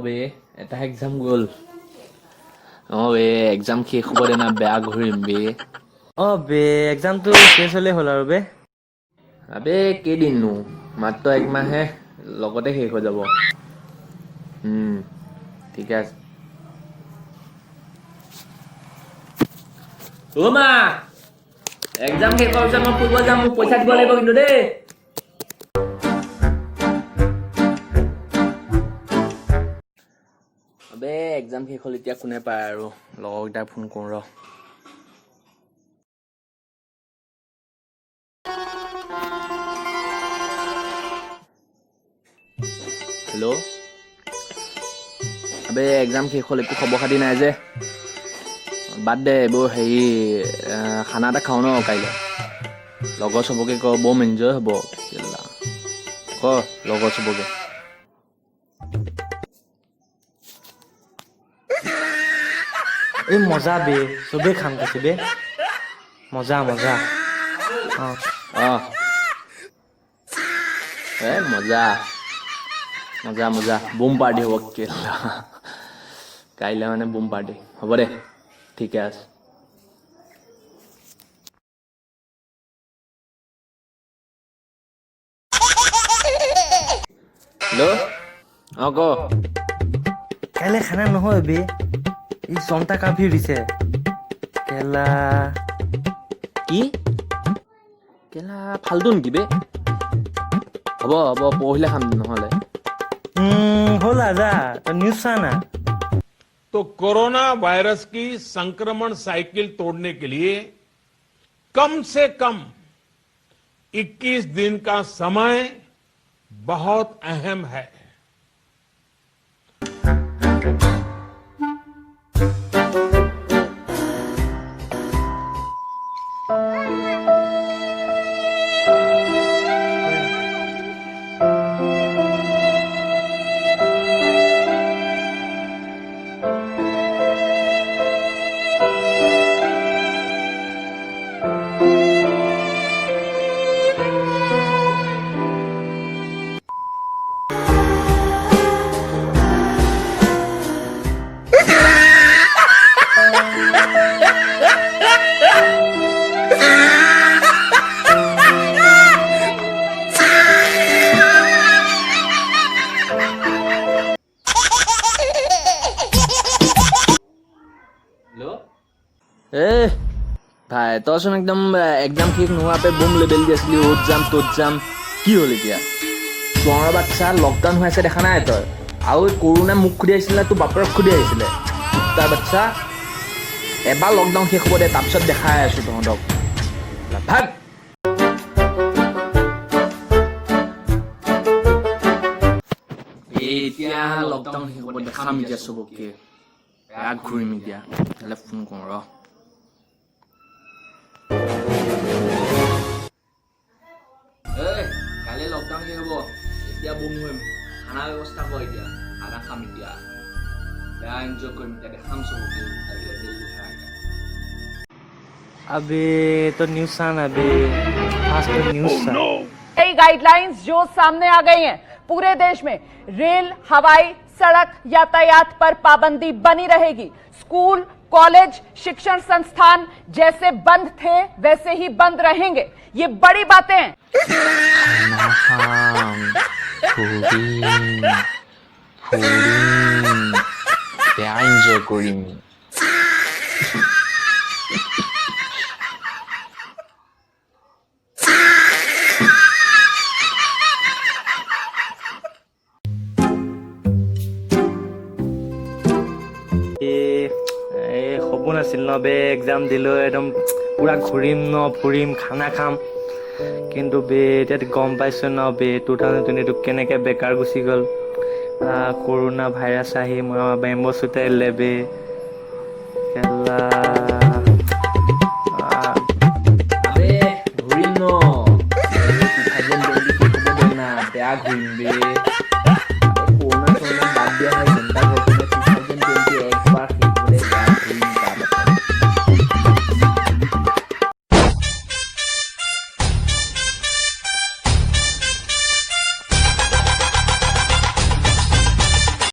বে এটা এক্সাম গ'ল বে এক্সাম শেষ হ'ব দে না বেয়া ঘূৰিম বে বে এক্সামটো শেষ হ'লে হ'ল আৰু বে আবে কেইদিননো মাত্ৰ একমাহে লগতে শেষ হৈ যাব ঠিকে আছে মা এক্সাম শেষ হোৱাৰ পিছত মই ফুৰিব যাম মোক পইচা দিব লাগিব কিন্তু দেই আবে এক্সাম শেষ হ'ল এতিয়া কোনে পায় আৰু লগৰকেইটাক ফোন কৰোঁ ৰ হেল্ল' আবে এক্সাম শেষ হ'ল একো খবৰ খাতি নাই যে বাদ দে এইবোৰ হেৰি খানা এটা খাওঁ ন কাইলৈ লগৰ চবকে ক বম এনজয় হ'ব ক লগৰ চবকে এই মজা বে চবেই খাম কৈছে বে মজা মজা মজা মজা মজা বুম পাৰ্টি হ'ব কেলা কাইলৈ মানে বুম পাৰ্টি হ'ব দে ঠিকে আছে হেল্ল' ক কাইলৈ খানা নহয় বে ই জনতা কাৰ্ফিউ দিছে কেলা কি কেলা ফাল্টু নেকি বে হ'ব হ'ব পৰহিলে খাম নহ'লে হ'ল আজা তই নিউজ চা না तो कोरोना वायरस की संक्रमण साइकिल तोड़ने के लिए कम से कम 21 दिन का समय बहुत अहम है ভাই তইচোন একদম এক্সাম শেষ নোহোৱাপে বুম লেবেল দি আছিলি অ'ত যাম ত'ত যাম কি হ'ল এতিয়া তোৰ বাচ্চা লকডাউন হৈ আছে দেখা নাই তই আৰু কৰোণা মোক খুদি আহিছিলে তোৰ বাপেৰক খুদি আহিছিলে তাৰ বাচ্চা এবাৰ লকডাউন শেষ হ'ব দে তাৰপিছত দেখাই আছো তহঁতক ভাগ এতিয়া লকডাউন শেষ হ'ব দেখাম এতিয়া চবকে বেয়া ঘূৰিম এতিয়া নহ'লে ফোন কৰোঁ ৰ কাইলৈ লকডাউন শেষ হ'ব এতিয়া বুম কৰিম খানা ব্যৱস্থা কৰ এতিয়া খানা খাম এতিয়া বেয়া এনজয় কৰিম এতিয়া দেখাম চবকে अबे तो न्यूज सा ना बे आज तो न्यूज सा कई गाइडलाइंस जो सामने आ गई हैं पूरे देश में रेल हवाई सड़क यातायात पर पाबंदी बनी रहेगी स्कूल कॉलेज शिक्षण संस्थान जैसे बंद थे वैसे ही बंद रहेंगे ये बड़ी बातें हैं एंजॉय करिम সপোন আছিল ন বে এক্সাম দিলোঁ একদম পুৰা ঘূৰিম ন ফুৰিম খানা খাম কিন্তু বে এতিয়া গম পাইছোঁ ন বে 2022 কেনেকৈ বেকাৰ গুচি গ'ল কৰোণা ভাইৰাছ আহি মই বেম্ব চুটাই লে বে কেলা